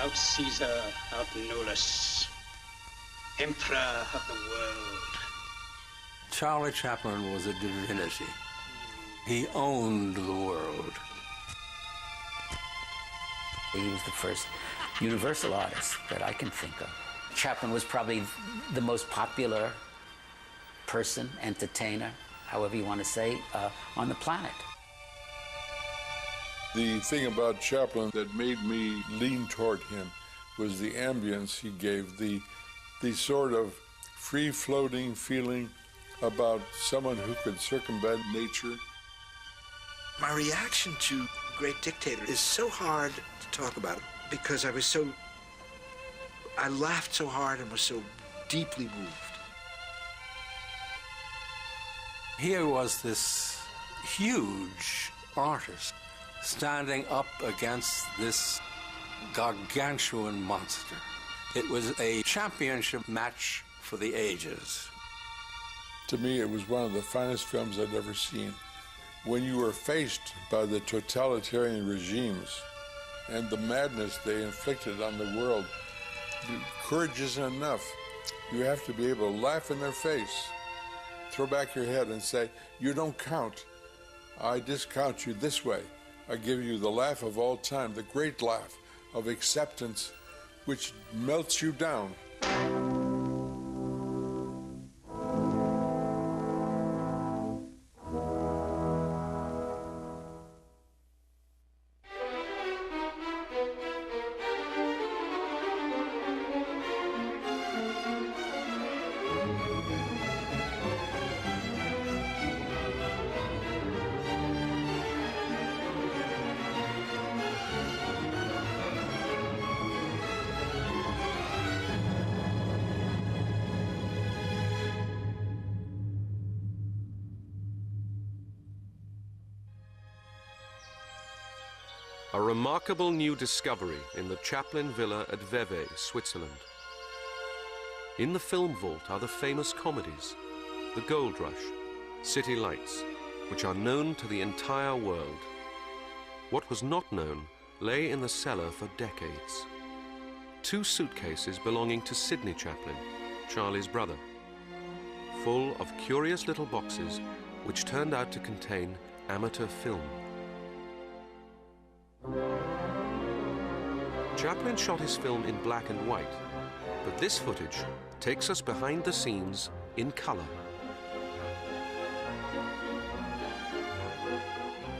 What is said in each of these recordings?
Out Caesar, out Nolus, Emperor of the world. Charlie Chaplin was a divinity. He owned the world. He was the first universal artist that I can think of. Chaplin was probably the most popular person, entertainer, however you want to say, on the planet. The thing about Chaplin that made me lean toward him was the ambience he gave, the sort of free-floating feeling about someone who could circumvent nature. My reaction to Great Dictator is so hard to talk about because I laughed so hard and was so deeply moved. Here was this huge artist standing up against this gargantuan monster. It was a championship match for the ages. To me, it was one of the finest films I'd ever seen. When you were faced by the totalitarian regimes and the madness they inflicted on the world, courage isn't enough. You have to be able to laugh in their face, throw back your head and say, "You don't count. I discount you this way. I give you the laugh of all time, the great laugh of acceptance, which melts you down." A remarkable new discovery in the Chaplin Villa at Vevey, Switzerland. In the film vault are the famous comedies, The Gold Rush, City Lights, which are known to the entire world. What was not known lay in the cellar for decades. 2 suitcases belonging to Sidney Chaplin, Charlie's brother, full of curious little boxes which turned out to contain amateur film. Chaplin shot his film in black and white, but this footage takes us behind the scenes in color.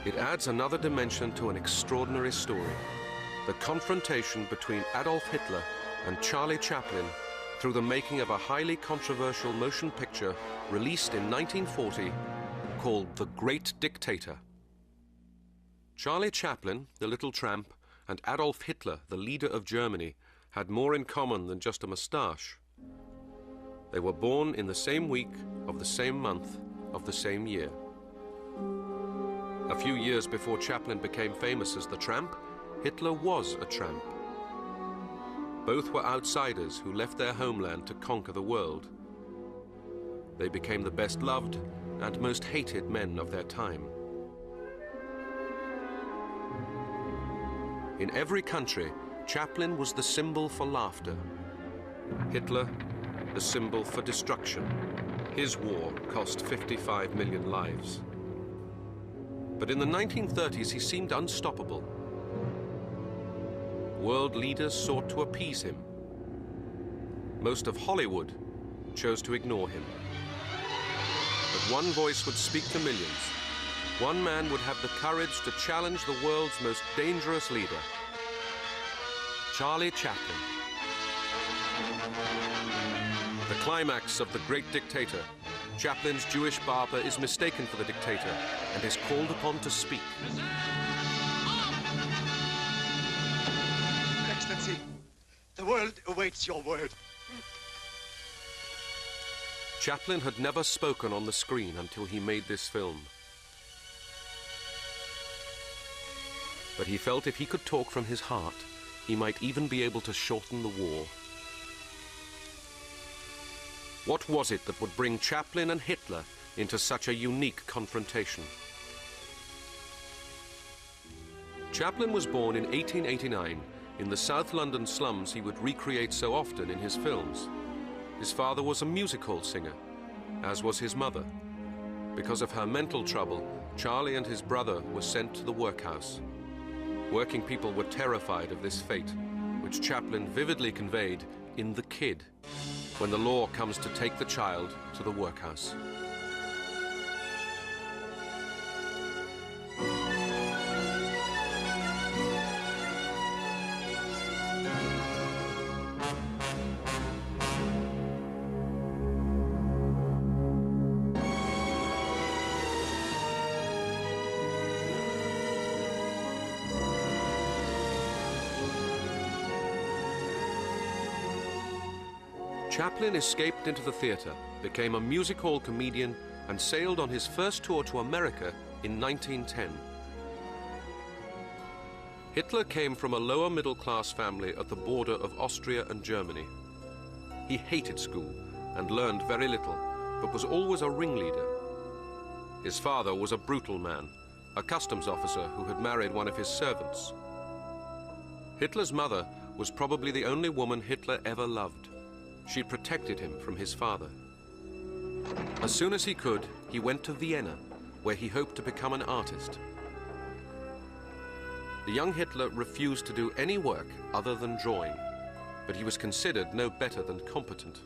It adds another dimension to an extraordinary story, the confrontation between Adolf Hitler and Charlie Chaplin through the making of a highly controversial motion picture released in 1940 called The Great Dictator. Charlie Chaplin, the little tramp, and Adolf Hitler, the leader of Germany, had more in common than just a moustache. They were born in the same week of the same month of the same year. A few years before Chaplin became famous as the Tramp, Hitler was a tramp. Both were outsiders who left their homeland to conquer the world. They became the best loved and most hated men of their time. In every country, Chaplin was the symbol for laughter. Hitler, the symbol for destruction. His war cost 55 million lives. But in the 1930s, he seemed unstoppable. World leaders sought to appease him. Most of Hollywood chose to ignore him. But one voice would speak to millions. One man would have the courage to challenge the world's most dangerous leader, Charlie Chaplin. The climax of The Great Dictator. Chaplin's Jewish barber is mistaken for the dictator and is called upon to speak. Excellency, the world awaits your word. Chaplin had never spoken on the screen until he made this film. But he felt if he could talk from his heart, he might even be able to shorten the war. What was it that would bring Chaplin and Hitler into such a unique confrontation? Chaplin was born in 1889 in the South London slums he would recreate so often in his films. His father was a music hall singer, as was his mother. Because of her mental trouble, Charlie and his brother were sent to the workhouse. Working people were terrified of this fate, which Chaplin vividly conveyed in The Kid, when the law comes to take the child to the workhouse. Chaplin escaped into the theater, became a music hall comedian, and sailed on his first tour to America in 1910. Hitler came from a lower middle-class family at the border of Austria and Germany. He hated school and learned very little, but was always a ringleader. His father was a brutal man, a customs officer who had married one of his servants. Hitler's mother was probably the only woman Hitler ever loved. She protected him from his father. As soon as he could, he went to Vienna, where he hoped to become an artist. The young Hitler refused to do any work other than drawing, but he was considered no better than competent.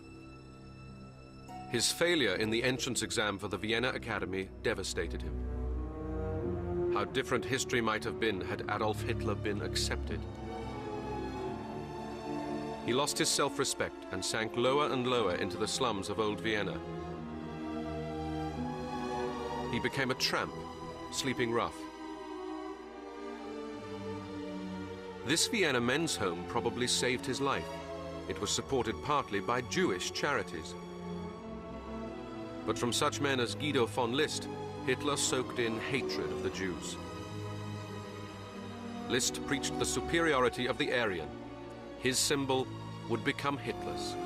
His failure in the entrance exam for the Vienna Academy devastated him. How different history might have been had Adolf Hitler been accepted. He lost his self-respect and sank lower and lower into the slums of old Vienna. He became a tramp, sleeping rough. This Vienna men's home probably saved his life. It was supported partly by Jewish charities. But from such men as Guido von List, Hitler soaked in hatred of the Jews. List preached the superiority of the Aryan. His symbol would become Hitler's.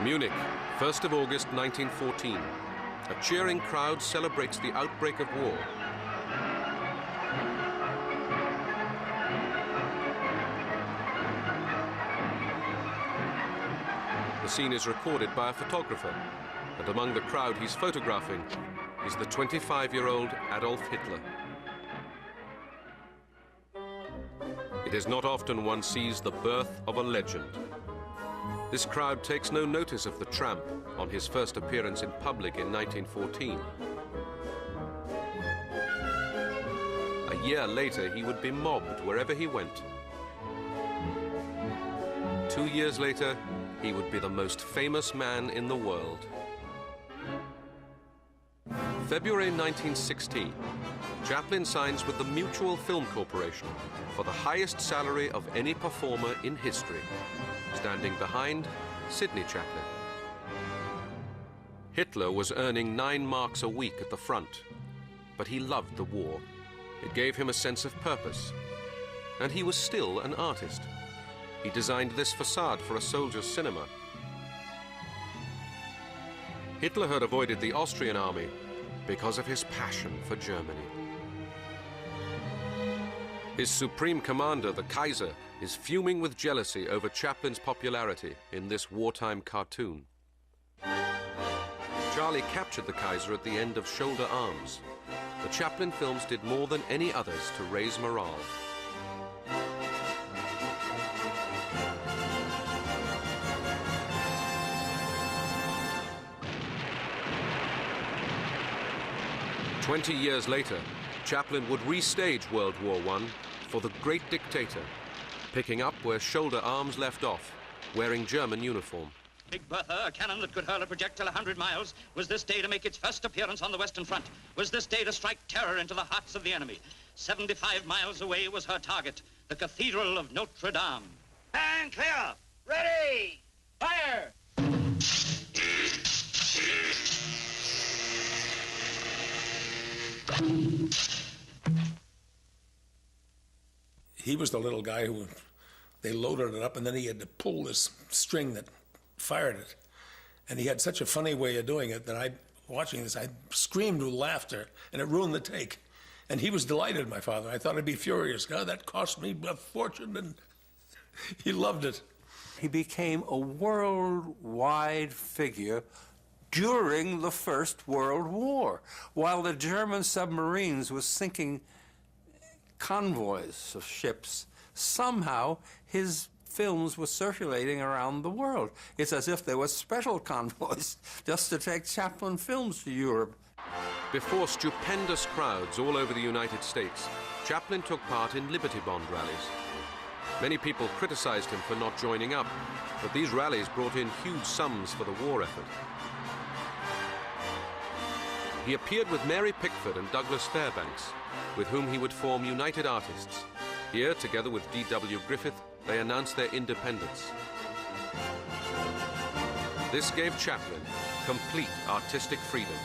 Munich, 1st of August 1914. A cheering crowd celebrates the outbreak of war. The scene is recorded by a photographer, and among the crowd he's photographing is the 25-year-old Adolf Hitler. It is not often one sees the birth of a legend. This crowd takes no notice of the tramp on his first appearance in public in 1914. A year later, he would be mobbed wherever he went. 2 years later, he would be the most famous man in the world. February 1916, Chaplin signs with the Mutual Film Corporation for the highest salary of any performer in history, standing behind Sidney Chaplin. Hitler was earning 9 marks a week at the front, but he loved the war. It gave him a sense of purpose, and he was still an artist. He designed this facade for a soldier's cinema. Hitler had avoided the Austrian army because of his passion for Germany. His supreme commander, the Kaiser, is fuming with jealousy over Chaplin's popularity in this wartime cartoon. Charlie captured the Kaiser at the end of Shoulder Arms. The Chaplin films did more than any others to raise morale. "20 years later, Chaplin would restage World War I for The Great Dictator, picking up where Shoulder Arms left off, wearing German uniform. Big Bertha, a cannon that could hurl a projectile 100 miles, was this day to make its first appearance on the Western Front, was this day to strike terror into the hearts of the enemy. 75 miles away was her target, the Cathedral of Notre Dame. And clear! Ready! Fire! He was the little guy who, they loaded it up and then he had to pull this string that fired it. And he had such a funny way of doing it that watching this, I screamed with laughter and it ruined the take. And he was delighted, my father. I thought I'd be furious. God, that cost me a fortune, and he loved it. He became a worldwide figure during the First World War, while the German submarines were sinking convoys of ships. Somehow, his films were circulating around the world. It's as if there were special convoys just to take Chaplin films to Europe. Before stupendous crowds all over the United States, Chaplin took part in Liberty Bond rallies. Many people criticized him for not joining up, but these rallies brought in huge sums for the war effort. He appeared with Mary Pickford and Douglas Fairbanks, with whom he would form United Artists. Here, together with D.W. Griffith, they announced their independence. This gave Chaplin complete artistic freedom.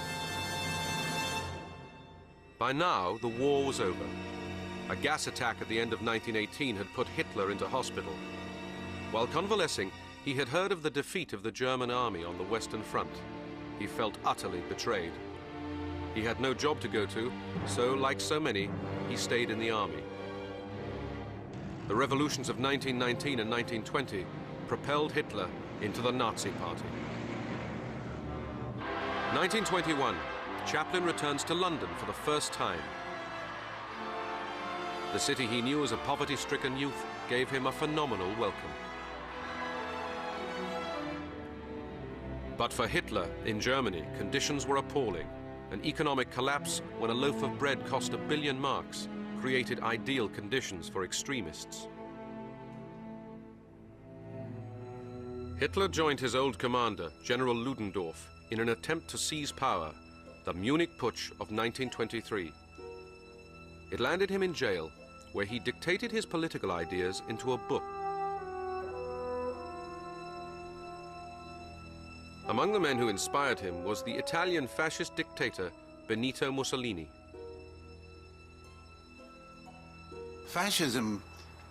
By now, the war was over. A gas attack at the end of 1918 had put Hitler into hospital. While convalescing, he had heard of the defeat of the German army on the Western Front. He felt utterly betrayed. He had no job to go to, so, like so many, he stayed in the army. The revolutions of 1919 and 1920 propelled Hitler into the Nazi Party. 1921, Chaplin returns to London for the first time. The city he knew as a poverty-stricken youth gave him a phenomenal welcome. But for Hitler, in Germany, conditions were appalling. An economic collapse when a loaf of bread cost 1 billion marks created ideal conditions for extremists. Hitler joined his old commander, General Ludendorff, in an attempt to seize power, the Munich Putsch of 1923. It landed him in jail, where he dictated his political ideas into a book. Among the men who inspired him was the Italian fascist dictator Benito Mussolini. Fascism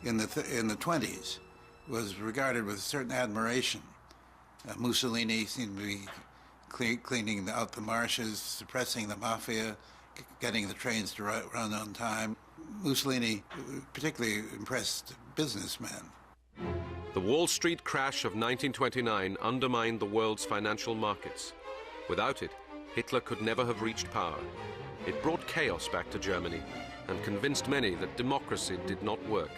in the 20s was regarded with a certain admiration. Mussolini seemed to be cleaning out the marshes, suppressing the mafia, getting the trains to run on time. Mussolini particularly impressed businessmen. The Wall Street crash of 1929 undermined the world's financial markets. Without it, Hitler could never have reached power. It brought chaos back to Germany and convinced many that democracy did not work.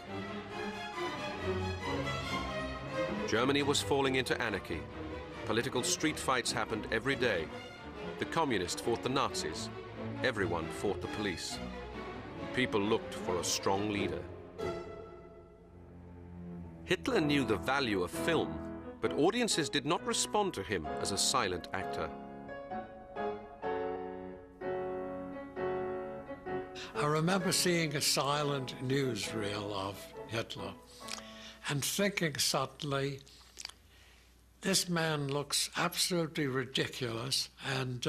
Germany was falling into anarchy. Political street fights happened every day. The communists fought the Nazis. Everyone fought the police. People looked for a strong leader. Hitler knew the value of film, but audiences did not respond to him as a silent actor. I remember seeing a silent newsreel of Hitler and thinking suddenly, this man looks absolutely ridiculous, and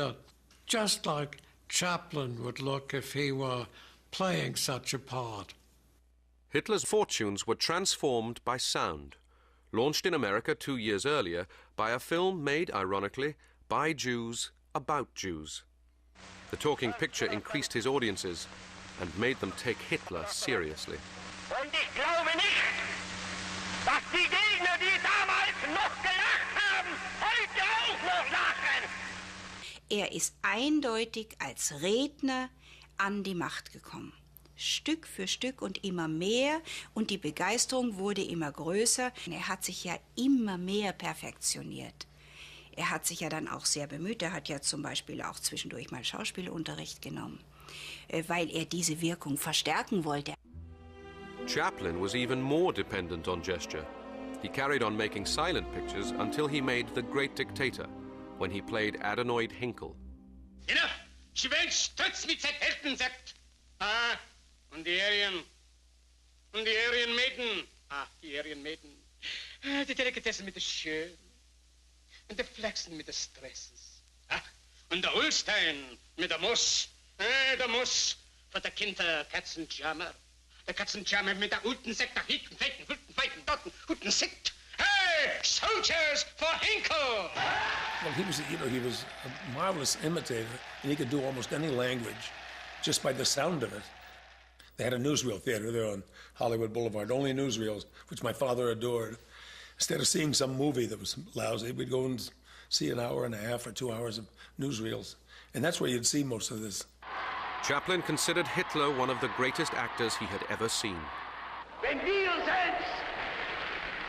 just like Chaplin would look if he were playing such a part. Hitler's fortunes were transformed by sound, launched in America 2 years earlier by a film made, ironically, by Jews about Jews. The talking picture increased his audiences and made them take Hitler seriously. Und ich glaube nicht, dass die Gegner, die damals noch gelacht haben, heute auch noch lachen. Er ist eindeutig als Redner an die Macht gekommen. Stück für Stück und immer mehr, und die Begeisterung wurde immer größer. Er hat sich ja immer mehr perfektioniert. Er hat sich ja dann auch sehr bemüht. Er hat ja zum Beispiel auch zwischendurch mal Schauspielunterricht genommen, weil er diese Wirkung verstärken wollte. Chaplin was even more dependent on gesture. He carried on making silent pictures until he made The Great Dictator, when he played Adenoid Hinkle. Enough! Schwell stutz mit seit Helden sagt. Ah, und die Aryan Maiden. Ah, die Aryan Maiden. Die Delikatessen mit der Schön. Und der Flachsen mit der Stresses. Ah, und der Holstein mit der Moss. Der Moss von der Kinder Katzenjammer. Der Katzenjammer mit der guten Sekt, der Hicken, Feiten, guten Feiten, Dotten, guten Sekt. Hey, soldiers for Hinkle! Well, he was a marvelous imitator, and he could do almost any language just by the sound of it. They had a newsreel theater there on Hollywood Boulevard, only newsreels, which my father adored. Instead of seeing some movie that was lousy, we'd go and see an hour and a half or 2 hours of newsreels. And that's where you'd see most of this. Chaplin considered Hitler one of the greatest actors he had ever seen. Wenn wir selbst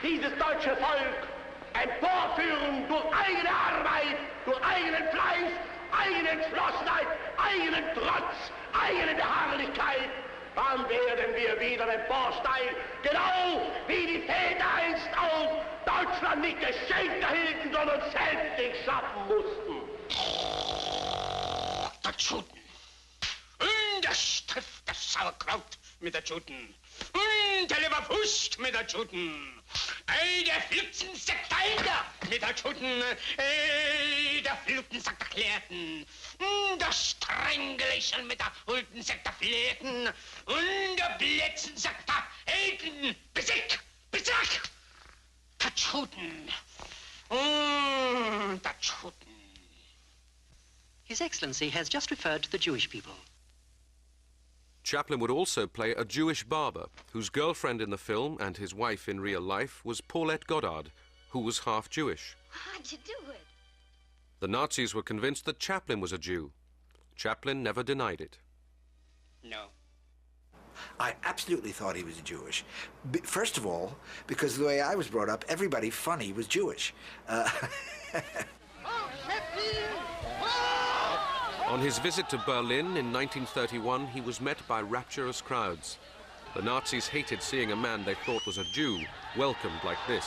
dieses deutsche Volk emporführen durch eigene Arbeit, durch eigenen Fleiß, eigene Entschlossenheit, eigenen Trotz, eigene Beharrlichkeit, dann werden wir wieder emporsteigen, genau wie die Väter einst auch Deutschland nicht geschenkt erhielten, sondern selbst sich schaffen mussten. Der Juden. Und das trifft das Sauerkraut mit der Juden. Und der Leberwurst mit der Juden. Der Flutzensack der mit der Juden. Der Flutzensack der Klärten. Das Strängelächeln mit der Huldensack der Fläten. Und der Blätzensack der Helden. Besieg! Besieg! Der Juden. Der Juden. His Excellency has just referred to the Jewish people. Chaplin would also play a Jewish barber, whose girlfriend in the film and his wife in real life was Paulette Goddard, who was half Jewish. How'd you do it? The Nazis were convinced that Chaplin was a Jew. Chaplin never denied it. No. I absolutely thought he was Jewish. First of all, because the way I was brought up, everybody funny was Jewish. On his visit to Berlin in 1931, he was met by rapturous crowds. The Nazis hated seeing a man they thought was a Jew welcomed like this.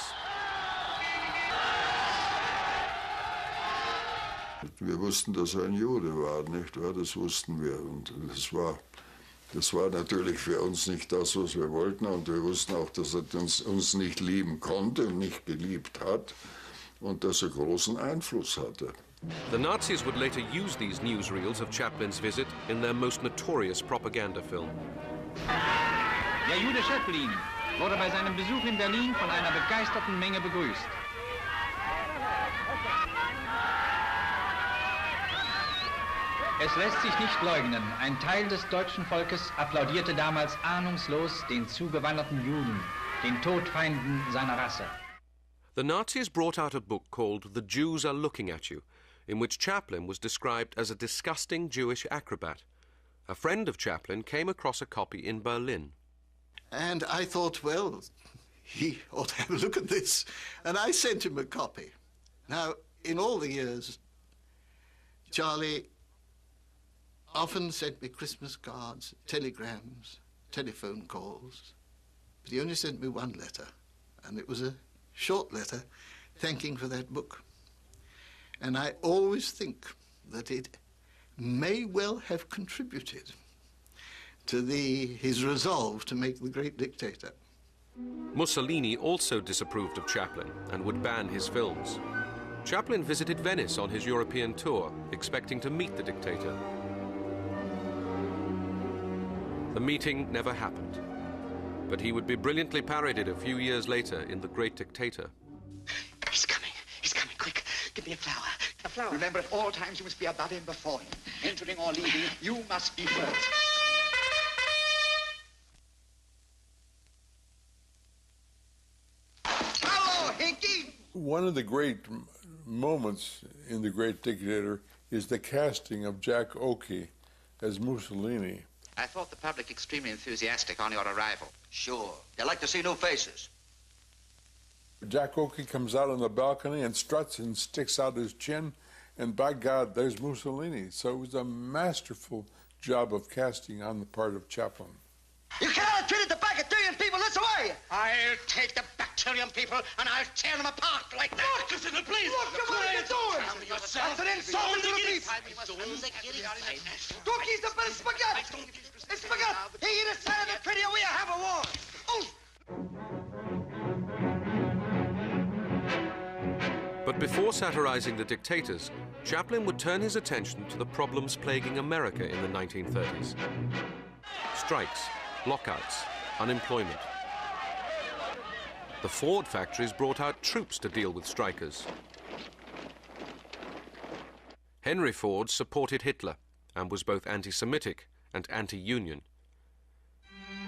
Wir wussten, dass er ein Jude war, nicht wahr? Das wussten wir. Und das war natürlich für uns nicht das, was wir wollten. Und wir wussten auch, dass er uns nicht lieben konnte und nicht geliebt hat. Und dass er großen Einfluss hatte. The Nazis would later use these newsreels of Chaplin's visit in their most notorious propaganda film. Der Jude Chaplin wurde bei seinem Besuch in Berlin von einer begeisterten Menge begrüßt. Es lässt sich nicht leugnen, ein Teil des deutschen Volkes applaudierte damals ahnungslos den zugewanderten Juden, den Todfeinden seiner Rasse. The Nazis brought out a book called The Jews Are Looking at You, in which Chaplin was described as a disgusting Jewish acrobat. A friend of Chaplin came across a copy in Berlin. And I thought, well, he ought to have a look at this. And I sent him a copy. Now, in all the years, Charlie often sent me Christmas cards, telegrams, telephone calls. But he only sent me one letter, and it was a short letter thanking for that book. And I always think that it may well have contributed to his resolve to make the great dictator. Mussolini also disapproved of Chaplin and would ban his films. Chaplin visited Venice on his European tour, expecting to meet the dictator. The meeting never happened, but he would be brilliantly parodied a few years later in The Great Dictator. He's coming, quick. Give me a flower. A flower. Remember, at all times you must be above him, before him. Entering or leaving, you must be first. Hello, Hickey! One of the great moments in The Great Dictator is the casting of Jack Oakey as Mussolini. I thought the public extremely enthusiastic on your arrival. Sure. They like to see new faces. Jack Oakey comes out on the balcony and struts and sticks out his chin, and by God, there's Mussolini. So it was a masterful job of casting on the part of Chaplin. You cannot have treated the bacterium people this way! I'll take the bacterium people and I'll tear them apart like that. Look, listen, please! Look what you're doing! That's an insult to the people! Look, he's the best spaghetti! It's spaghetti! He decided that pretty we have a war! Oh! But before satirizing the dictators, Chaplin would turn his attention to the problems plaguing America in the 1930s. Strikes, lockouts, unemployment. The Ford factories brought out troops to deal with strikers. Henry Ford supported Hitler and was both anti-Semitic and anti-Union.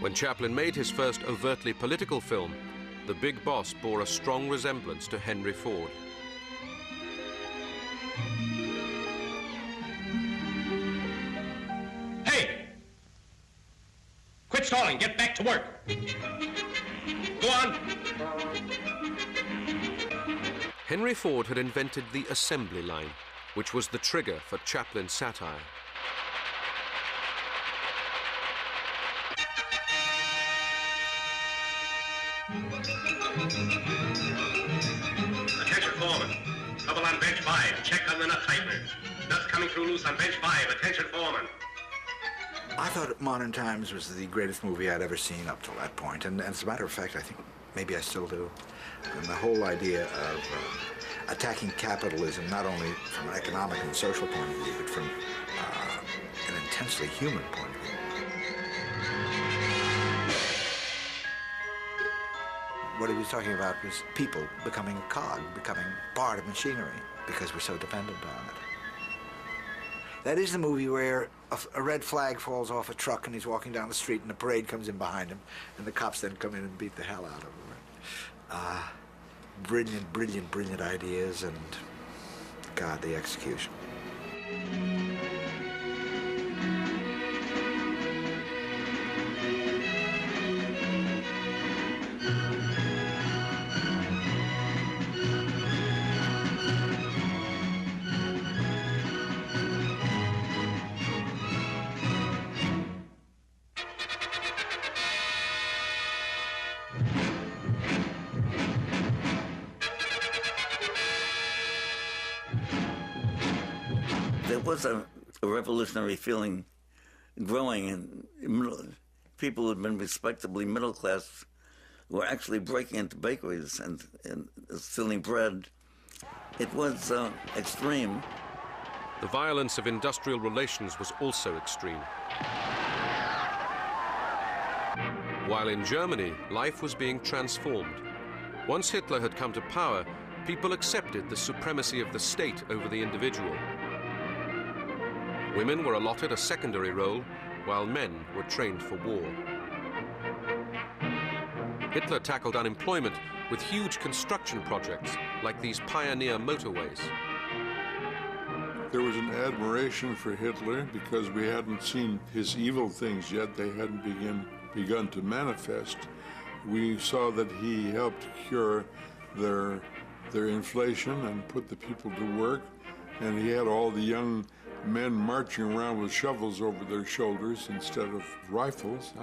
When Chaplin made his first overtly political film, The Big Boss bore a strong resemblance to Henry Ford. Hey! Quit stalling. Get back to work. Go on. Henry Ford had invented the assembly line, which was the trigger for Chaplin's satire. Attention, foreman. Trouble on bench 5. Check on the nut tighteners. Nuts coming through loose on bench 5. Attention, foreman. I thought Modern Times was the greatest movie I'd ever seen up till that point, and as a matter of fact, I think maybe I still do. And the whole idea of attacking capitalism, not only from an economic and social point of view, but from an intensely human point of view. What he was talking about was people becoming a cog, becoming part of machinery, because we're so dependent on it. That is the movie where a red flag falls off a truck and he's walking down the street and the parade comes in behind him and the cops then come in and beat the hell out of him. Brilliant, brilliant, brilliant ideas and, God, the execution. There was a revolutionary feeling growing, and people who had been respectably middle class were actually breaking into bakeries and stealing bread. It was extreme. The violence of industrial relations was also extreme. While in Germany, life was being transformed. Once Hitler had come to power, people accepted the supremacy of the state over the individual. Women were allotted a secondary role, while men were trained for war. Hitler tackled unemployment with huge construction projects, like these pioneer motorways. There was an admiration for Hitler because we hadn't seen his evil things yet. They hadn't begun to manifest. We saw that he helped cure their inflation and put the people to work, and he had all the young men marching around with shovels over their shoulders instead of rifles,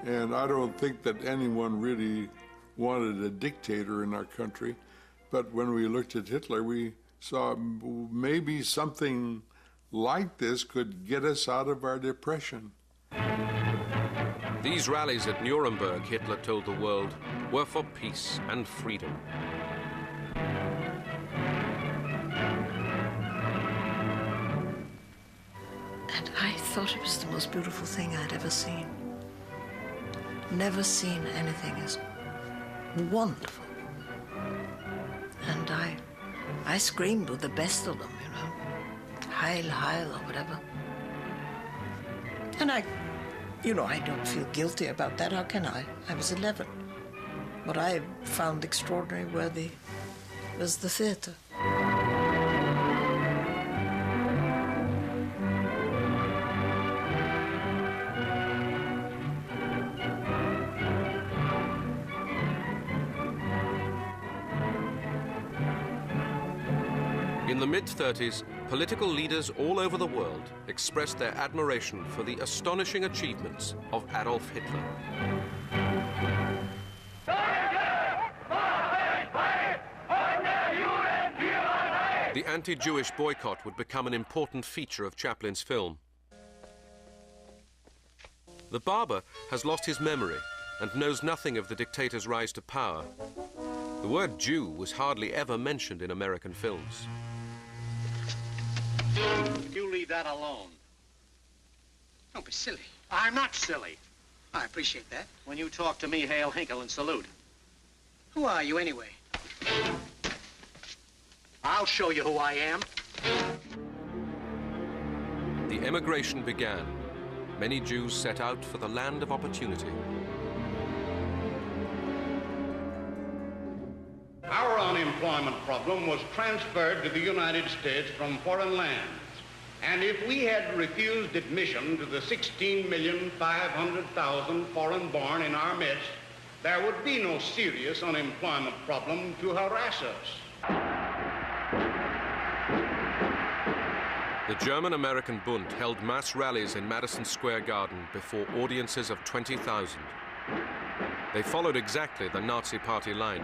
And I don't think that anyone really wanted a dictator in our country, but when we looked at Hitler, we saw maybe something like this could get us out of our depression. These rallies at Nuremberg, Hitler told the world, were for peace and freedom. And I thought it was the most beautiful thing I'd ever seen. Never seen anything as wonderful. And I screamed with the best of them, you know. Heil, Heil, or whatever. And I don't feel guilty about that. How can I? I was 11. What I found extraordinarily worthy was the theater. In the mid-30s, political leaders all over the world expressed their admiration for the astonishing achievements of Adolf Hitler. The anti-Jewish boycott would become an important feature of Chaplin's film. The barber has lost his memory and knows nothing of the dictator's rise to power. The word Jew was hardly ever mentioned in American films. You leave that alone. Don't be silly. I'm not silly. I appreciate that. When you talk to me, hail, hinkle, and salute. Who are you, anyway? I'll show you who I am. The emigration began. many Jews set out for the land of opportunity. Our unemployment problem was transferred to the United States from foreign lands. And if we had refused admission to the 16,500,000 foreign-born in our midst, there would be no serious unemployment problem to harass us. The German-American Bund held mass rallies in Madison Square Garden before audiences of 20,000. They followed exactly the Nazi Party line.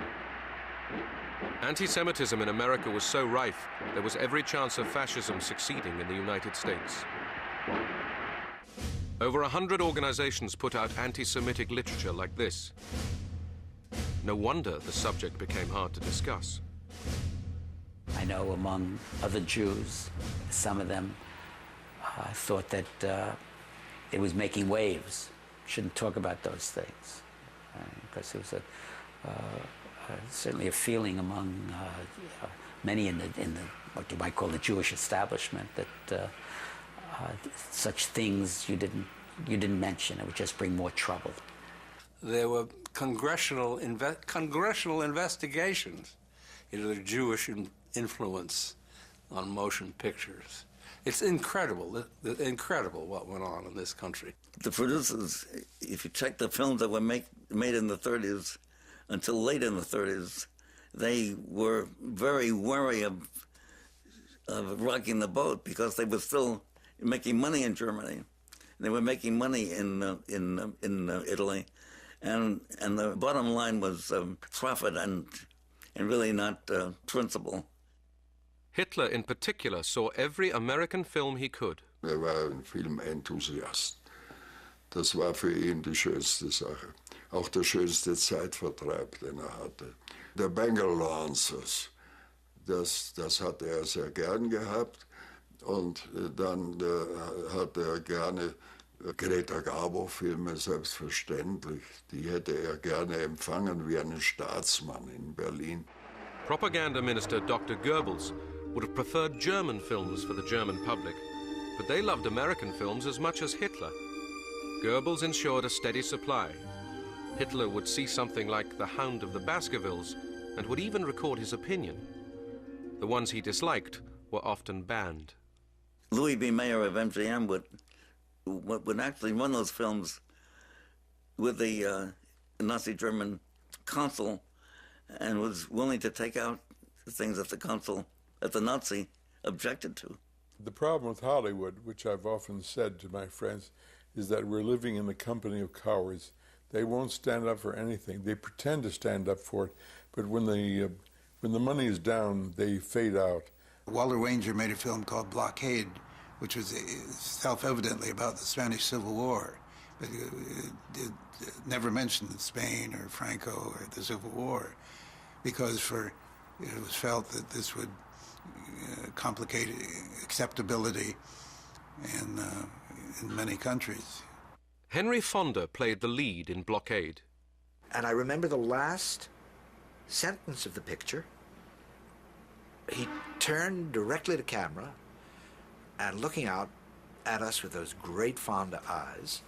Anti-Semitism in America was so rife, there was every chance of fascism succeeding in the United States. Over 100 organizations put out anti-Semitic literature like this. No wonder the subject became hard to discuss. I know among other Jews, some of them thought that it was making waves. Shouldn't talk about those things, because it was certainly a feeling among many in the what you might call the Jewish establishment that such things you didn't mention. It would just bring more trouble. There were congressional investigations into the Jewish influence on motion pictures. It's incredible, incredible what went on in this country. The producers, if you check the films that were made in the 30s, until late in the 30s, they were very wary of rocking the boat because they were still making money in Germany. They were making money in Italy, and the bottom line was profit and really not principle. Hitler in particular saw every American film he could. War ein Filmenthusiast. Das war für ihn die schönste Sache. Auch der schönste Zeitvertreib, den hatte. Der Bengal Lancers, das hat sehr gern gehabt. Und dann hat gerne Greta Garbo-Filme, selbstverständlich. Die hätte gerne empfangen wie einen Staatsmann in Berlin. Propaganda Minister Dr. Goebbels would have preferred German films for the German public, but they loved American films as much as Hitler. Goebbels ensured a steady supply. Hitler would see something like The Hound of the Baskervilles and would even record his opinion. The ones he disliked were often banned. Louis B. Mayer of MGM would actually run those films with the Nazi German consul and was willing to take out the things that the Nazi objected to. The problem with Hollywood, which I've often said to my friends, is that we're living in the company of cowards. They won't stand up for anything. They pretend to stand up for it, but when the money is down, they fade out. Walter Wanger made a film called Blockade, which was self-evidently about the Spanish Civil War, but it never mentioned Spain or Franco or the Civil War, because it was felt that this would complicate acceptability in many countries. Henry Fonda played the lead in Blockade. And I remember the last sentence of the picture. He turned directly to camera and looking out at us with those great Fonda eyes,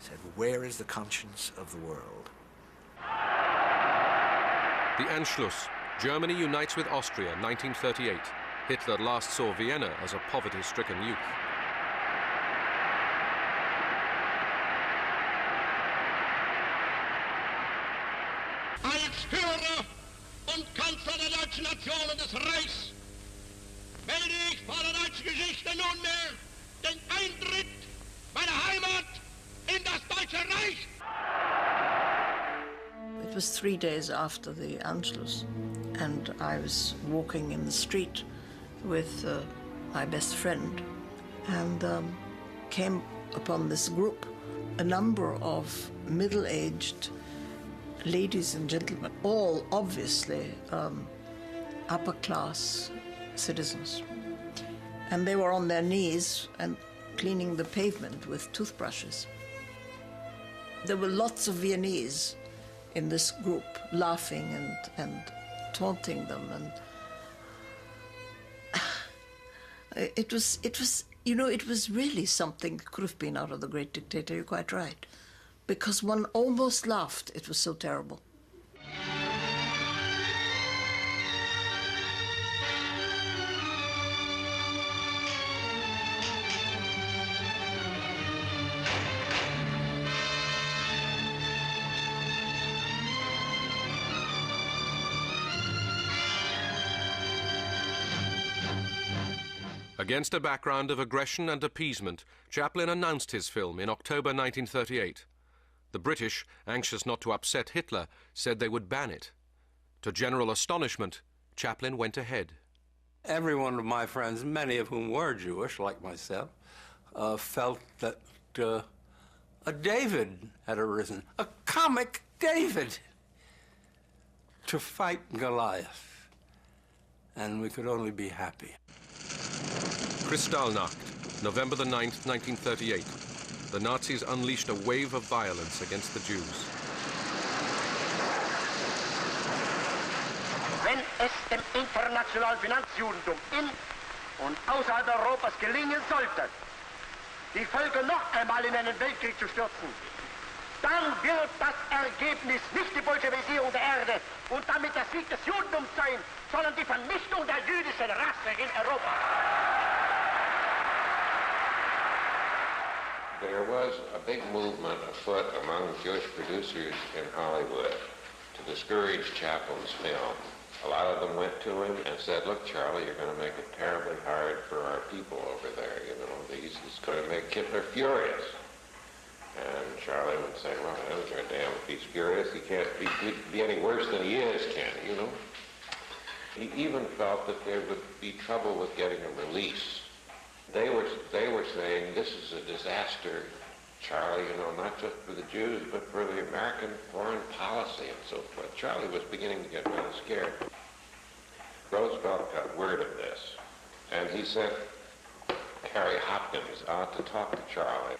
said, "Where is the conscience of the world?" The Anschluss. Germany unites with Austria, 1938. Hitler last saw Vienna as a poverty-stricken youth. Als Führer und Kanzler der deutschen Nation und des Reichs melde ich vor der deutschen Geschichte nunmehr den Eintritt meiner Heimat in das Deutsche Reich. It was 3 days after the Anschluss, and I was walking in the street with my best friend, and came upon this group, a number of middle-aged ladies and gentlemen, all obviously upper-class citizens. And they were on their knees and cleaning the pavement with toothbrushes. There were lots of Viennese in this group, laughing and taunting them, and it was You know, it was really something that could have been out of The Great Dictator, you're quite right. Because one almost laughed, it was so terrible. Against a background of aggression and appeasement, Chaplin announced his film in October 1938. The British, anxious not to upset Hitler, said they would ban it. To general astonishment, Chaplin went ahead. Every one of my friends, many of whom were Jewish, like myself, felt that a David had arisen, a comic David, to fight Goliath. And we could only be happy. Kristallnacht, November the 9th, 1938. The Nazis unleashed a wave of violence against the Jews. Wenn es dem internationalen Finanzjudentum in und außerhalb Europas gelingen sollte, die Völker noch einmal in einen Weltkrieg zu stürzen, dann wird das Ergebnis nicht die Bolschewisierung der Erde und damit der Sieg des Judentums sein, sondern die Vernichtung der jüdischen Rasse in Europa. There was a big movement afoot among Jewish producers in Hollywood to discourage Chaplin's film. A lot of them went to him and said, look, Charlie, you're going to make it terribly hard for our people over there. You know, it's going to make Hitler furious. And Charlie would say, well, I don't give a damn if he's furious. He can't be any worse than he is, can he, you know? He even felt that there would be trouble with getting a release. They were saying, this is a disaster, Charlie, you know, not just for the Jews, but for the American foreign policy and so forth. Charlie was beginning to get really scared. Roosevelt got word of this, and he sent Harry Hopkins out to talk to Charlie.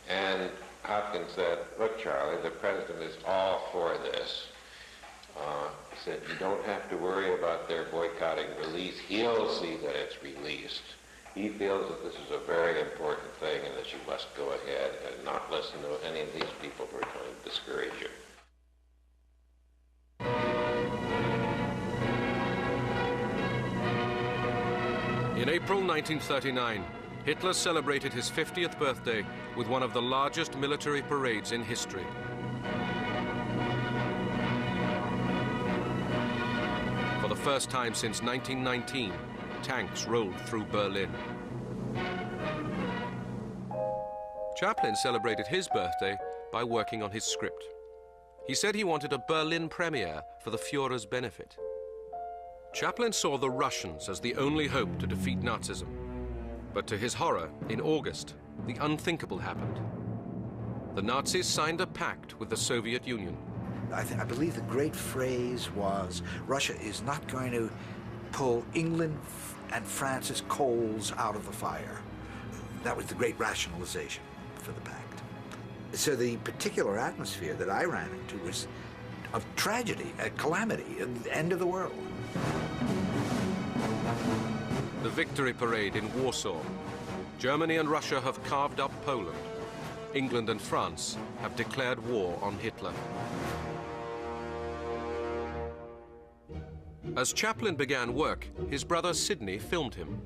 And Hopkins said, look, Charlie, the president is all for this. He said, you don't have to worry about their boycotting release. He'll see that it's released. He feels that this is a very important thing and that you must go ahead and not listen to any of these people who are trying to discourage you. In April 1939, Hitler celebrated his 50th birthday with one of the largest military parades in history. For the first time since 1919, tanks rolled through Berlin. Chaplin celebrated his birthday by working on his script. He said he wanted a Berlin premiere for the Führer's benefit. Chaplin saw the Russians as the only hope to defeat Nazism. But to his horror, in August, the unthinkable happened. The Nazis signed a pact with the Soviet Union. I believe the great phrase was, Russia is not going to pull England and France's coals out of the fire. That was the great rationalization for the pact. So the particular atmosphere that I ran into was of tragedy, a calamity, the end of the world. The victory parade in Warsaw. Germany and Russia have carved up Poland. England and France have declared war on Hitler. As Chaplin began work, his brother Sidney filmed him.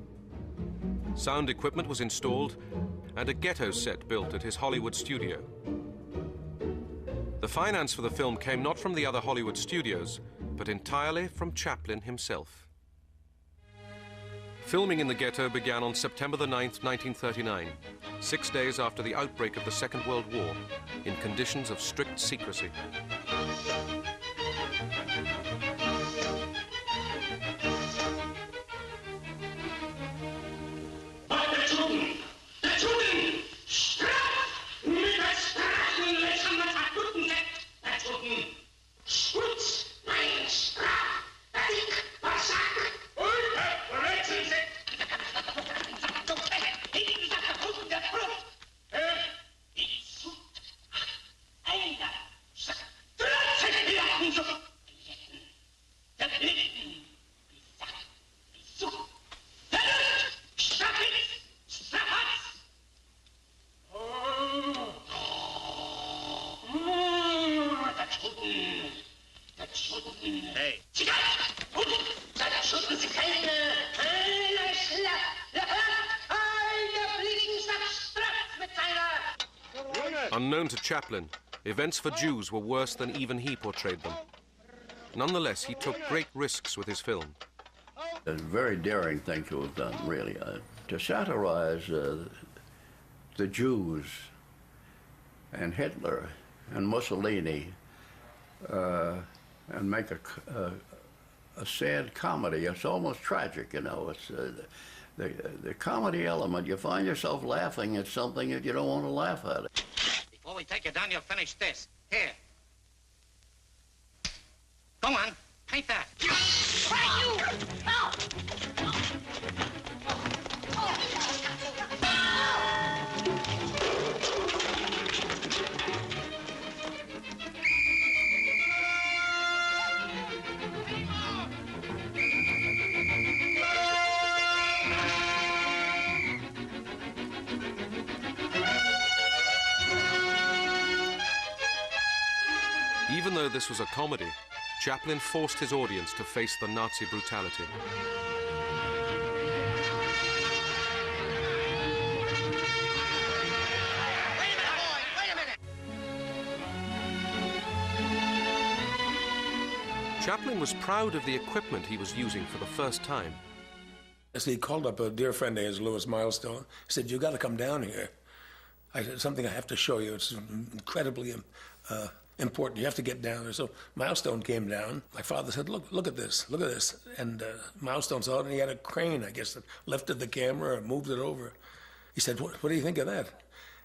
Sound equipment was installed and a ghetto set built at his Hollywood studio. The finance for the film came not from the other Hollywood studios, but entirely from Chaplin himself. Filming in the ghetto began on September the 9th, 1939, 6 days after the outbreak of the Second World War, in conditions of strict secrecy. Drei Unknown to Chaplin, events for Jews were worse than even he portrayed them. Nonetheless, he took great risks with his film. A very daring thing to have done, really, to satirize the Jews and Hitler and Mussolini and make a sad comedy. It's almost tragic, you know. It's the comedy element. You find yourself laughing at something that you don't want to laugh at. Before we take you down, you'll finish this. Here. Go on, paint that. Hey, you! Help! Even though this was a comedy, Chaplin forced his audience to face the Nazi brutality. Chaplin was proud of the equipment he was using for the first time. So he called up a dear friend of his, Louis Milestone. He said, "You got to come down here. Something I have to show you. It's incredibly important. You have to get down there." So Milestone came down. My father said, look at this, look at this. And Milestone saw it, and he had a crane, I guess, that lifted the camera and moved it over. He said, what do you think of that?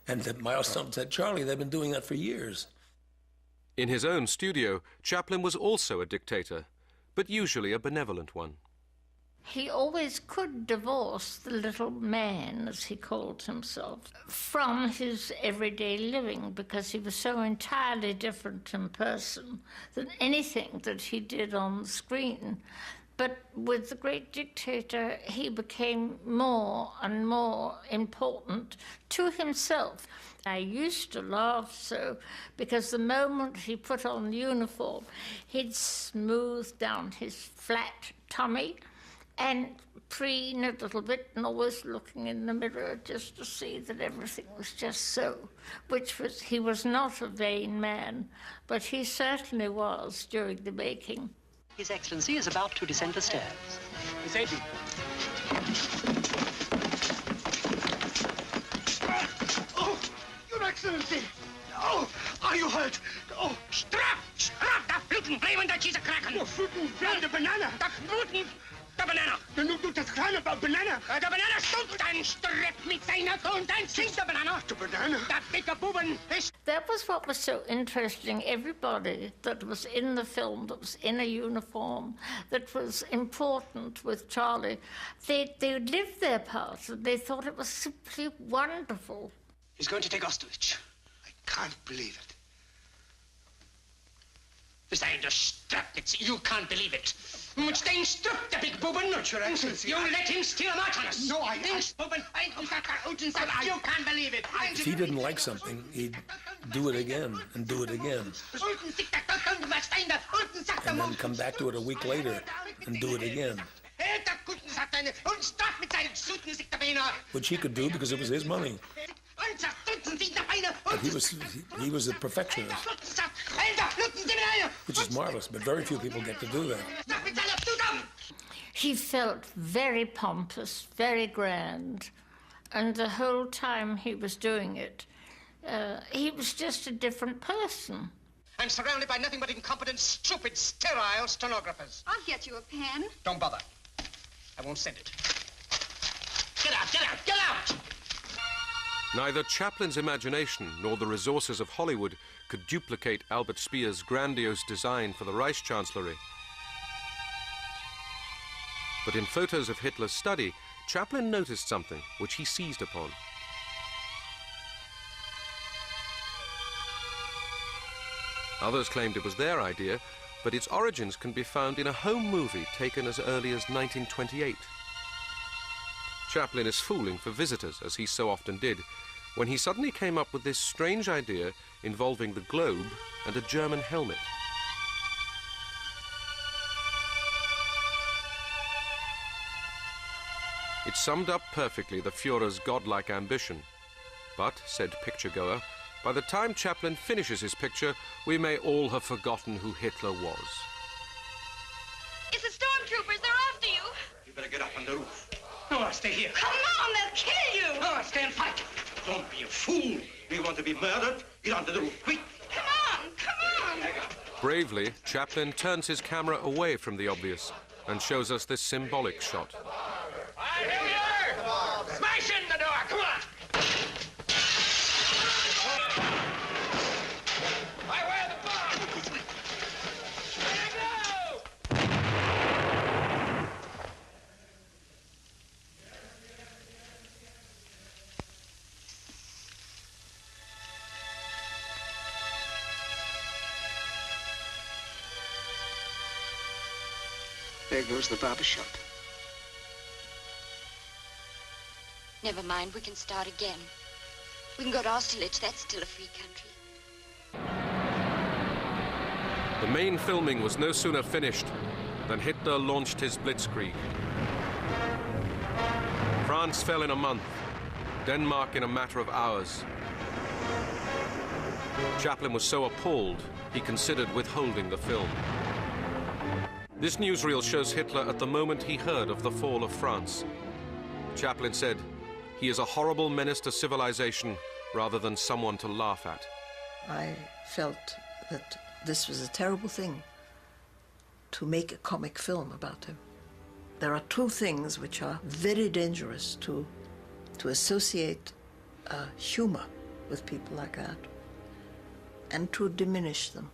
And Milestone said, "Charlie, they've been doing that for years." In his own studio, Chaplin was also a dictator, but usually a benevolent one. He always could divorce the little man, as he called himself, from his everyday living, because he was so entirely different in person than anything that he did on the screen. But with the great dictator, he became more and more important to himself. I used to laugh so, because the moment he put on the uniform, he'd smooth down his flat tummy and preen a little bit, and always looking in the mirror just to see that everything was just so, he was not a vain man, but he certainly was during the making. His Excellency is about to descend the stairs. Miss Agent. Oh, Your Excellency! Oh, are you hurt? Oh, Straf! Da Bluten bleiben, da cheese cracken! The banana! Da Bluten! Der Banana! Du das kleine Banana! Der Banana stummt ein Strepp mit seiner Grund, ein singt der Banana! Der Banana! Der dicke Buben ist... That was what was so interesting. Everybody that was in the film, that was in a uniform, that was important with Charlie, they lived their part, and they thought it was simply wonderful. He's going to take Austerlitz. I can't believe it. Wir seien der Strapnitz. You can't believe it. Mit den Strupp, der big Buben. Your Excellency. You let him steal a march on us. No, I... Den Buben, you can't believe it. If he didn't like something, he'd do it again and do it again. And then come back to it a week later and do it again. Which he could do because it was his money. But he was a perfectionist, which is marvelous, but very few people get to do that. He felt very pompous, very grand, and the whole time he was doing it, he was just a different person. I'm surrounded by nothing but incompetent, stupid, sterile stenographers. I'll get you a pen. Don't bother. I won't send it. Get out, get out, get out! Neither Chaplin's imagination nor the resources of Hollywood could duplicate Albert Speer's grandiose design for the Reichschancellery. But in photos of Hitler's study, Chaplin noticed something which he seized upon. Others claimed it was their idea, but its origins can be found in a home movie taken as early as 1928. Chaplin is fooling for visitors, as he so often did, when he suddenly came up with this strange idea involving the globe and a German helmet. It summed up perfectly the Führer's godlike ambition. But, said picture-goer, By the time Chaplin finishes his picture, we may all have forgotten who Hitler was. It's the stormtroopers. They're after you. You better get up on the roof. No, stay here. Come on, they'll kill you. No, stay and fight. Don't be a fool. You want to be murdered? Get onto the roof, quick. Come on. Bravely, Chaplin turns his camera away from the obvious and shows us this symbolic shot. Smash in the door, come on! I wear the bomb! There goes the barber shop. Never mind, we can start again. We can go to Austerlitz, that's still a free country. The main filming was no sooner finished than Hitler launched his blitzkrieg. France fell in a month, Denmark in a matter of hours. Chaplin was so appalled, he considered withholding the film. This newsreel shows Hitler at the moment he heard of the fall of France. Chaplin said, "He is a horrible menace to civilization rather than someone to laugh at." I felt that this was a terrible thing to make a comic film about him. There are two things which are very dangerous to associate humor with people like that and to diminish them.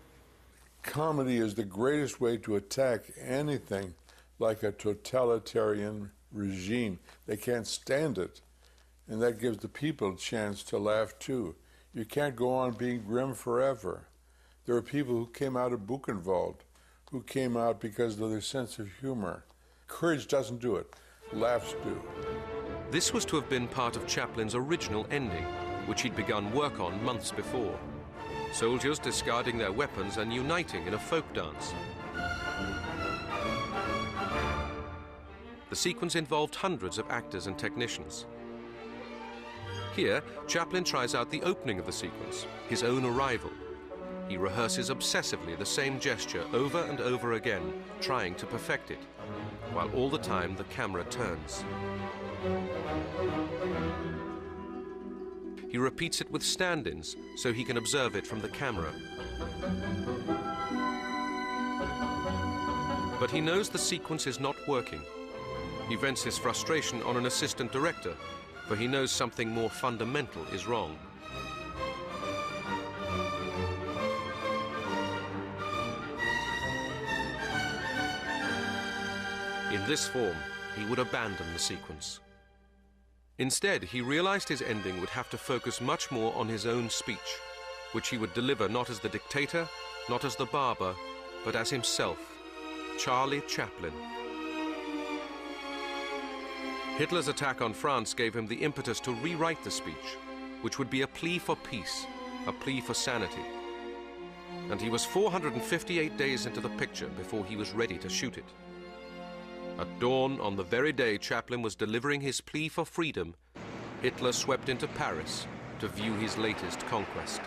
Comedy is the greatest way to attack anything like a totalitarian regime. They can't stand it. And that gives the people a chance to laugh too. You can't go on being grim forever. There are people who came out of Buchenwald, who came out because of their sense of humor. Courage doesn't do it. Laughs do. This was to have been part of Chaplin's original ending, which he'd begun work on months before. Soldiers discarding their weapons and uniting in a folk dance. The sequence involved hundreds of actors and technicians. Here, Chaplin tries out the opening of the sequence, his own arrival. He rehearses obsessively the same gesture over and over again, trying to perfect it, while all the time the camera turns. He repeats it with stand-ins so he can observe it from the camera. But he knows the sequence is not working. He vents his frustration on an assistant director, for he knows something more fundamental is wrong. In this form, he would abandon the sequence. Instead, he realized his ending would have to focus much more on his own speech, which he would deliver not as the dictator, not as the barber, but as himself, Charlie Chaplin. Hitler's attack on France gave him the impetus to rewrite the speech, which would be a plea for peace, a plea for sanity. And he was 458 days into the picture before he was ready to shoot it. At dawn, on the very day Chaplin was delivering his plea for freedom, Hitler swept into Paris to view his latest conquest.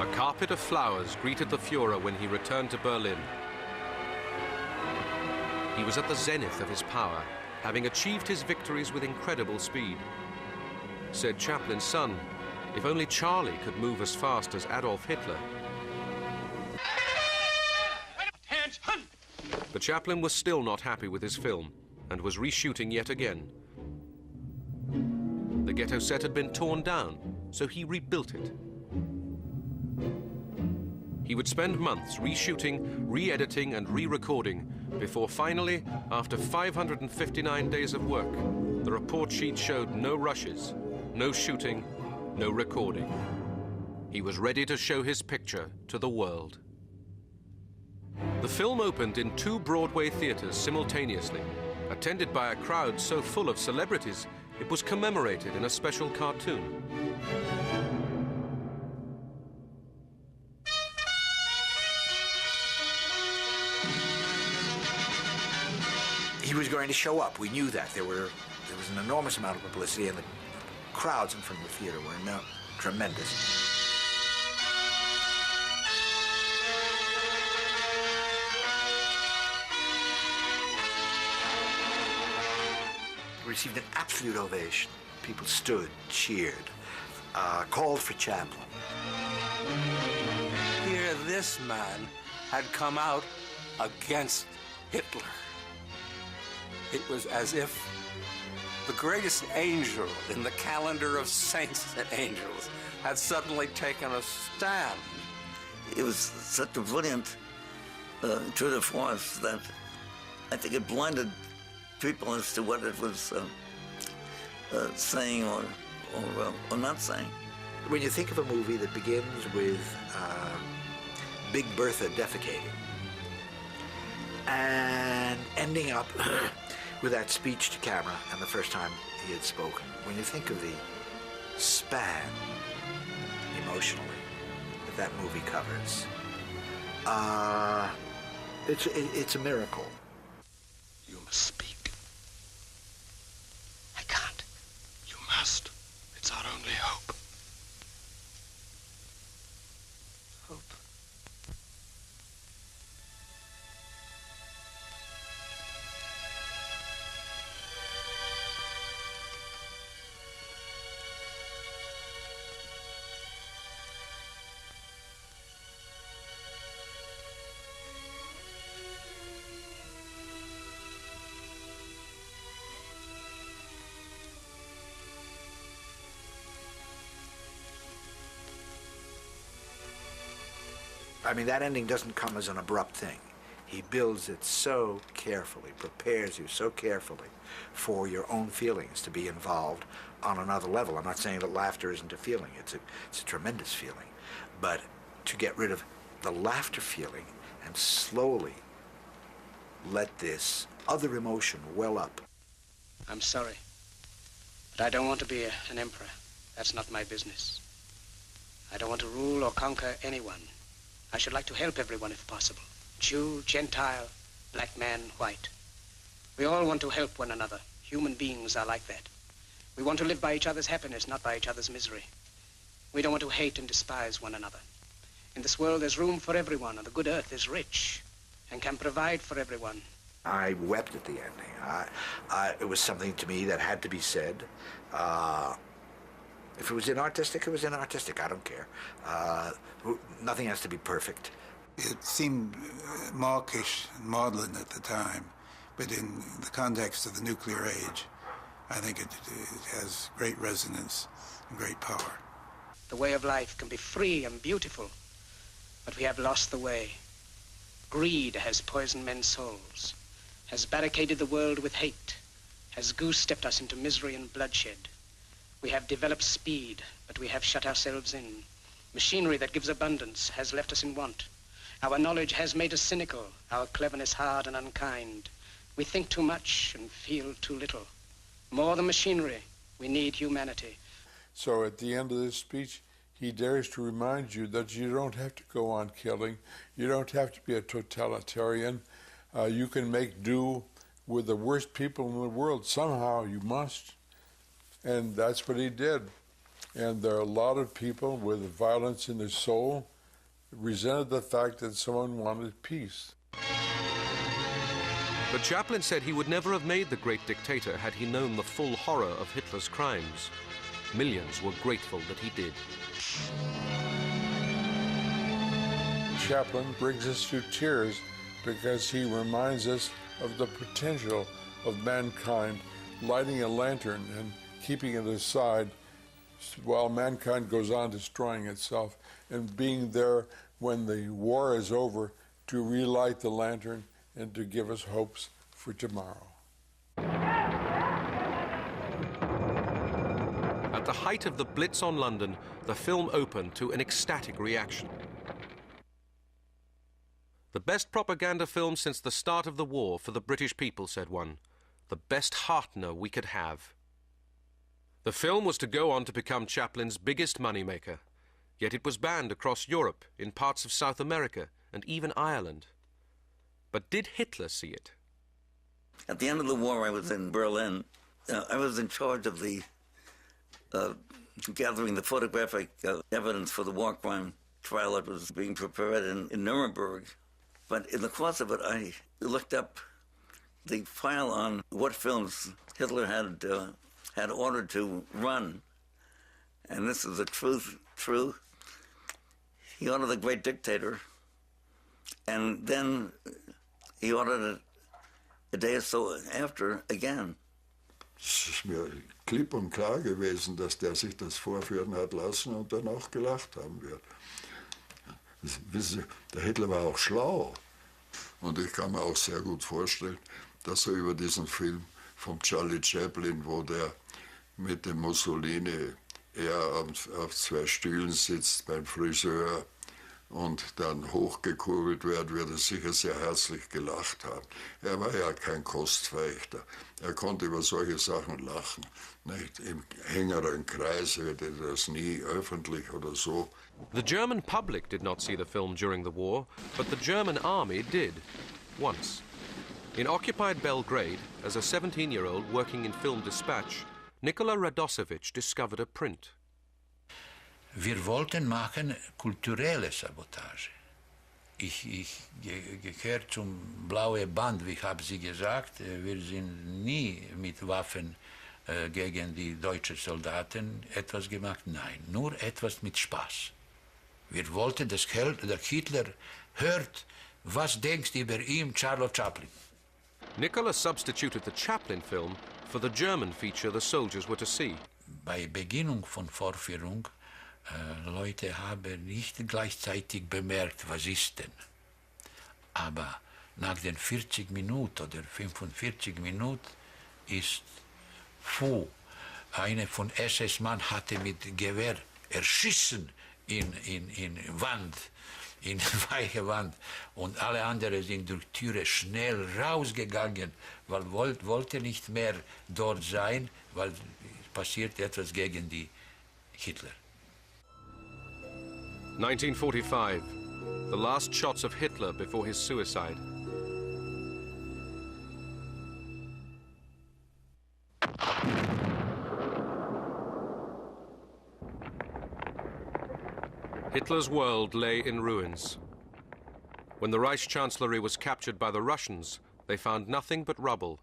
A carpet of flowers greeted the Führer when he returned to Berlin. He was at the zenith of his power, having achieved his victories with incredible speed. Said Chaplin's son, "If only Charlie could move as fast as Adolf Hitler." But Chaplin was still not happy with his film and was reshooting yet again. The ghetto set had been torn down, so he rebuilt it. He would spend months reshooting, re-editing, and re-recording before finally, after 559 days of work, the report sheet showed no rushes, no shooting, no recording. He was ready to show his picture to the world. The film opened in 2 Broadway theaters simultaneously, attended by a crowd so full of celebrities, it was commemorated in a special cartoon. he was going to show up. We knew that. There was an enormous amount of publicity, and the crowds in front of the theater were tremendous. Received an absolute ovation. People stood, cheered, called for Chaplin. Here, this man had come out against Hitler. It was as if the greatest angel in the calendar of saints and angels had suddenly taken a stand. It was such a brilliant tour de force that I think it blinded people as to what it was saying or not saying. When you think of a movie that begins with Big Bertha defecating and ending up with that speech to camera and the first time he had spoken, when you think of the span emotionally that movie covers, it's a miracle. You must speak. I can't. You must. It's our only hope. Hope. I mean, that ending doesn't come as an abrupt thing. He builds it so carefully, prepares you so carefully for your own feelings to be involved on another level. I'm not saying that laughter isn't a feeling. It's a tremendous feeling. But to get rid of the laughter feeling and slowly let this other emotion well up. I'm sorry, but I don't want to be an emperor. That's not my business. I don't want to rule or conquer anyone. I should like to help everyone if possible. Jew, Gentile, black man, white. We all want to help one another. Human beings are like that. We want to live by each other's happiness, not by each other's misery. We don't want to hate and despise one another. In this world, there's room for everyone, and the good earth is rich and can provide for everyone. I wept at the ending. It was something to me that had to be said. If it was inartistic, it was inartistic. I don't care. Nothing has to be perfect. It seemed mawkish and maudlin at the time, but in the context of the nuclear age, I think it has great resonance and great power. The way of life can be free and beautiful, but we have lost the way. Greed has poisoned men's souls, has barricaded the world with hate, has goose-stepped us into misery and bloodshed. We have developed speed, but we have shut ourselves in. Machinery that gives abundance has left us in want. Our knowledge has made us cynical, our cleverness hard and unkind. We think too much and feel too little. More than machinery, we need humanity. So at the end of this speech, he dares to remind you that you don't have to go on killing. You don't have to be a totalitarian. You can make do with the worst people in the world. Somehow you must. And that's what he did. And there are a lot of people with violence in their soul resented the fact that someone wanted peace. But Chaplin said he would never have made The Great Dictator had he known the full horror of Hitler's crimes. Millions were grateful that he did. Chaplin brings us to tears because he reminds us of the potential of mankind lighting a lantern and keeping it aside while mankind goes on destroying itself, and being there when the war is over to relight the lantern and to give us hopes for tomorrow. At the height of the Blitz on London, the film opened to an ecstatic reaction. The best propaganda film since the start of the war for the British people, said one. The best heartener we could have. The film was to go on to become Chaplin's biggest moneymaker, yet it was banned across Europe, in parts of South America, and even Ireland. But did Hitler see it? At the end of the war, I was in Berlin. I was in charge of the gathering the photographic evidence for the war crime trial that was being prepared in Nuremberg. But in the course of it, I looked up the file on what films Hitler had ordered to run. And this is the true. He ordered The Great Dictator, and then he ordered it a day or so after again. Es ist mir klipp und klar gewesen, dass der sich das vorführen hat lassen und danach gelacht haben wird. Wissen Sie, der Hitler war auch schlau. Und ich kann mir auch sehr gut vorstellen, dass er über diesen Film von Charlie Chaplin, wo der mit dem Mussolini auf zwei Stühlen sitzt beim Friseur und dann hochgekurbelt wird er sicher sehr herzlich gelacht haben. Er war ja kein Kostverächter. Er konnte über solche Sachen lachen. Nicht? Im engeren Kreis hätte er das nie öffentlich oder so. The German public did not see the film during the war, but the German army did, once. In occupied Belgrade, as a 17-year-old working in film dispatch, Nikola Radosevich discovered a print. Wir wollten machen kulturelle Sabotage. Ich gehöre zum blauen Band, wie habe Sie gesagt. Wir sind nie mit Waffen gegen die deutschen Soldaten etwas gemacht. Nein, nur etwas mit Spaß. Wir wollten, dass der Hitler hört, was denkst über ihn, Charlie Chaplin. Nikola substituted the Chaplin film for the German feature the soldiers were to see. Bei Beginnung von Vorführung Leute haben nicht gleichzeitig bemerkt, was ist denn. Aber nach den 40 Minuten oder 45 Minuten ist einer von SS-Mann hatte mit Gewehr erschissen in weiche Wand. Und alle anderen sind durch Türe schnell rausgegangen, weil wollte nicht mehr dort sein, weil passiert etwas gegen die Hitler. 1945, the last shots of Hitler before his suicide. Hitler's world lay in ruins. When the Reichschancellery was captured by the Russians, they found nothing but rubble.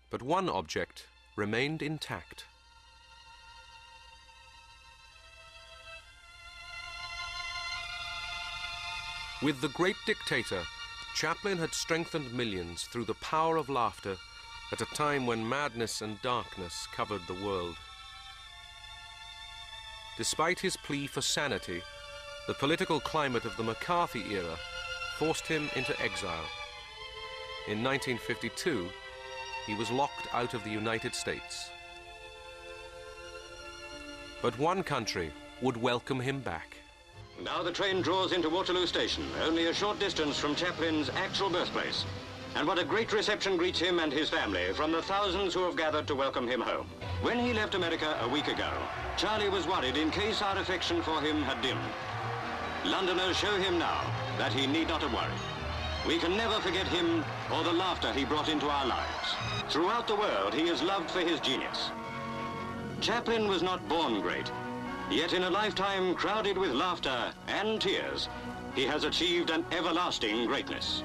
But one object remained intact. With The Great Dictator, Chaplin had strengthened millions through the power of laughter at a time when madness and darkness covered the world. Despite his plea for sanity, the political climate of the McCarthy era forced him into exile. In 1952, he was locked out of the United States. But one country would welcome him back. Now the train draws into Waterloo Station, only a short distance from Chaplin's actual birthplace. And what a great reception greets him and his family from the thousands who have gathered to welcome him home. When he left America a week ago, Charlie was worried in case our affection for him had dimmed. Londoners show him now that he need not have worried. We can never forget him or the laughter he brought into our lives. Throughout the world, he is loved for his genius. Chaplin was not born great, yet in a lifetime crowded with laughter and tears, he has achieved an everlasting greatness.